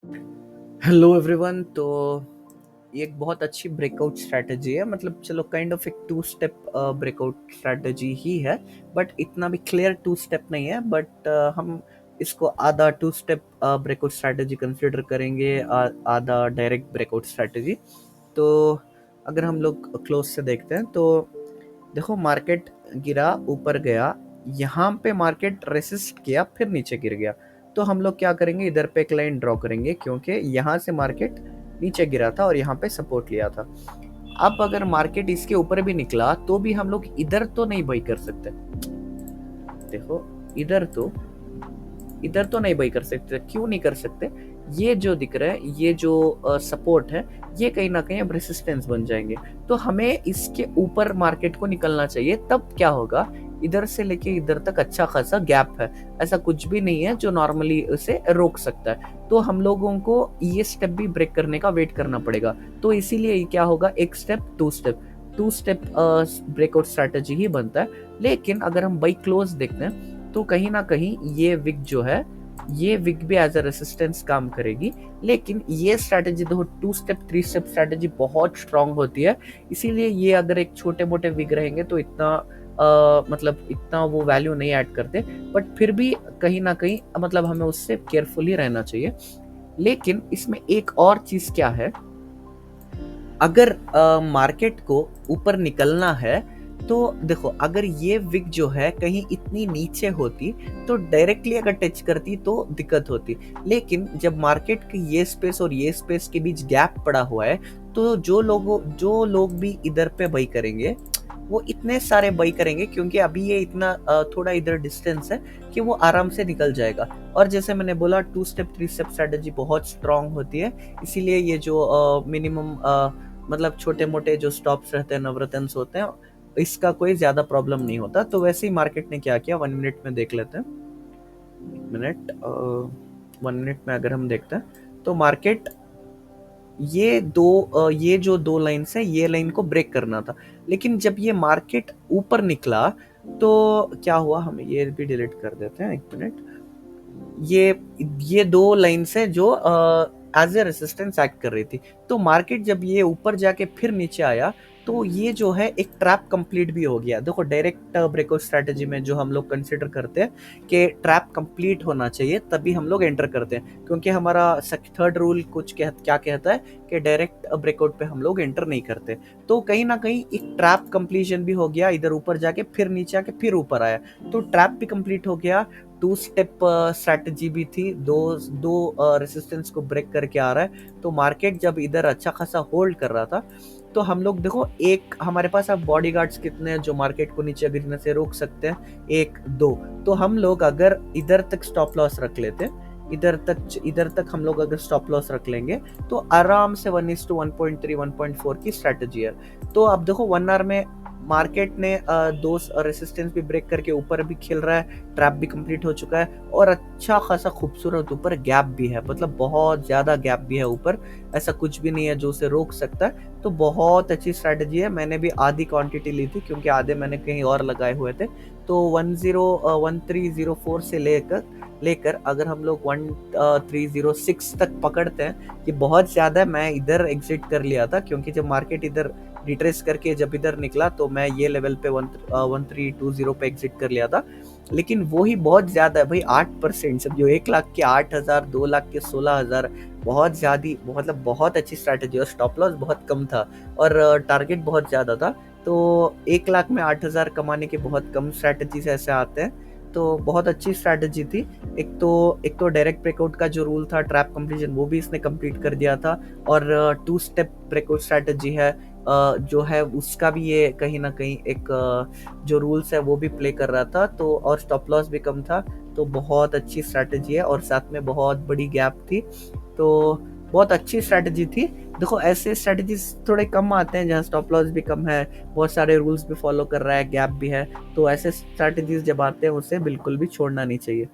Hello everyone. तो ये एक बहुत अच्छी ब्रेकआउट स्ट्रैटेजी है, मतलब चलो काइंड ऑफ एक टू स्टेप ब्रेकआउट स्ट्रैटेजी ही है। बट इतना भी क्लियर टू स्टेप नहीं है, बट हम इसको आधा two step breakout strategy consider करेंगे, आधा डायरेक्ट ब्रेकआउट स्ट्रैटेजी। तो अगर हम लोग क्लोज से देखते हैं तो देखो, मार्केट गिरा, ऊपर गया, यहाँ पे मार्केट रेसिस्ट किया, फिर नीचे गिर गया। तो हम लोग क्या करेंगे, इधर पे एक लाइन ड्रॉ करेंगे, क्योंकि यहाँ से मार्केट नीचे गिरा था और यहाँ पे सपोर्ट लिया था। अब अगर मार्केट इसके ऊपर भी निकला तो भी हम लोग इधर तो नहीं बाई कर सकते। देखो, इधर तो नहीं बाई कर सकते। क्यों नहीं कर सकते? ये जो दिख रहा है, ये जो सपोर्ट है, ये कहीं ना कहीं अब रेसिस्टेंस बन जाएंगे। तो हमें इसके ऊपर मार्केट को निकलना चाहिए। तब क्या होगा, इधर से लेके इधर तक अच्छा खासा गैप है, ऐसा कुछ भी नहीं है जो नॉर्मली उसे रोक सकता है। तो हम लोगों को ये स्टेप भी ब्रेक करने का वेट करना पड़ेगा। तो इसीलिए क्या होगा, एक step to step breakout strategy ही बनता है। लेकिन अगर हम बाई क्लोज देखते हैं तो कहीं ना कहीं ये विक जो है, ये विक भी एज अ रेसिस्टेंस काम करेगी। लेकिन ये स्ट्रैटेजी देखो, two step three step strategy बहुत स्ट्रांग होती है। इसीलिए ये अगर एक छोटे मोटे विक रहेंगे तो इतना मतलब इतना वो वैल्यू नहीं ऐड करते। बट फिर भी कहीं ना कहीं मतलब हमें उससे केयरफुली रहना चाहिए। लेकिन इसमें एक और चीज क्या है, अगर मार्केट को ऊपर निकलना है तो देखो, अगर ये विक जो है कहीं इतनी नीचे होती तो डायरेक्टली अगर टच करती तो दिक्कत होती। लेकिन जब मार्केट के ये स्पेस और ये स्पेस के बीच गैप पड़ा हुआ है, तो जो लोग भी इधर पे बाई करेंगे वो इतने सारे बाई करेंगे, क्योंकि अभी ये इतना थोड़ा इधर डिस्टेंस है कि वो आराम से निकल जाएगा। और जैसे मैंने बोला, two step three step strategy बहुत स्ट्रांग होती है। इसीलिए ये जो मिनिमम मतलब छोटे मोटे जो स्टॉप्स रहते हैं, नवरत्न होते हैं, इसका कोई ज्यादा प्रॉब्लम नहीं होता। तो वैसे ही मार्केट ने क्या किया, 1 मिनट में देख लेते हैं। 1 मिनट, 1 मिनट में अगर हम देखते हैं तो मार्केट ये जो दो लाइन्स है, ये लाइन को ब्रेक करना था। लेकिन जब ये मार्केट ऊपर निकला तो क्या हुआ, हम ये भी डिलीट कर देते हैं। 1 मिनट, ये दो लाइन्स है जो एज ए रेसिस्टेंस एक्ट कर रही थी। तो मार्केट जब ये ऊपर जाके फिर नीचे आया तो ये जो है एक ट्रैप कंप्लीट भी हो गया। देखो, डायरेक्ट ब्रेकआउट स्ट्रेटेजी में जो हम लोग कंसिडर करते हैं कि ट्रैप कंप्लीट होना चाहिए तभी हम लोग एंटर करते हैं, क्योंकि हमारा थर्ड रूल क्या कहता है कि डायरेक्ट ब्रेकआउट पे हम लोग एंटर नहीं करते। तो कहीं ना कहीं एक ट्रैप कंप्लीशन भी हो गया, इधर ऊपर जाके फिर नीचे आके फिर ऊपर आया, तो ट्रैप भी कंप्लीट हो गया। टू स्टेप स्ट्रैटेजी भी थी, दो दो रेसिस्टेंस को ब्रेक करके आ रहा है। तो मार्केट जब इधर अच्छा खासा होल्ड कर रहा था तो हम लोग देखो, एक हमारे पास अब बॉडी गार्ड्स कितने हैं जो मार्केट को नीचे गिरने से रोक सकते हैं, एक दो। तो हम लोग अगर इधर तक स्टॉप लॉस रख लेते हैं, इधर तक हम लोग अगर स्टॉप लॉस रख लेंगे तो आराम से 1:1.3 1.4 की स्ट्रैटेजी है। तो अब देखो, 1 आवर में मार्केट ने दो रेसिस्टेंस भी ब्रेक करके ऊपर भी खेल रहा है, ट्रैप भी कंप्लीट हो चुका है, और अच्छा खासा खूबसूरत ऊपर गैप भी है, मतलब बहुत ज्यादा गैप भी है ऊपर। ऐसा कुछ भी नहीं है जो उसे रोक सकता है। तो बहुत अच्छी स्ट्रैटेजी है। मैंने भी आधी क्वांटिटी ली थी, क्योंकि आधे मैंने कहीं और लगाए हुए थे। तो 1304 से लेकर अगर हम लोग 1306 तक पकड़ते हैं, ये बहुत ज्यादा है। मैं इधर एग्जिट कर लिया था, क्योंकि जब मार्केट इधर रिट्रेस करके जब इधर निकला तो मैं ये लेवल पे 1320 पे एग्जिट कर लिया था। लेकिन वो ही बहुत ज्यादा है भाई, 8%। सब जो 1 लाख के 8,000, 2 लाख के 16,000, बहुत ज्यादा, मतलब बहुत अच्छी स्ट्रैटेजी। और स्टॉप लॉस बहुत कम था और टारगेट बहुत ज्यादा था। तो 1 लाख में 8,000 कमाने के बहुत कम स्ट्रैटेजी से ऐसे आते हैं। तो बहुत अच्छी स्ट्रैटेजी थी। एक तो डायरेक्ट ब्रेकआउट का जो रूल था, ट्रैप कंप्लीशन, वो भी इसने कंप्लीट कर दिया था। और टू स्टेप ब्रेकआउट स्ट्रैटेजी है जो है, उसका भी ये कहीं ना कहीं एक जो रूल्स है वो भी प्ले कर रहा था। तो और स्टॉप लॉस भी कम था। तो बहुत अच्छी स्ट्रैटेजी है, और साथ में बहुत बड़ी गैप थी। तो बहुत अच्छी स्ट्रैटेजी थी। देखो, ऐसे स्ट्रैटेजीज थोड़े कम आते हैं जहाँ स्टॉप लॉस भी कम है, बहुत सारे रूल्स भी फॉलो कर रहा है, गैप भी है। तो ऐसे स्ट्रैटेजीज जब आते हैं उसे बिल्कुल भी छोड़ना नहीं चाहिए।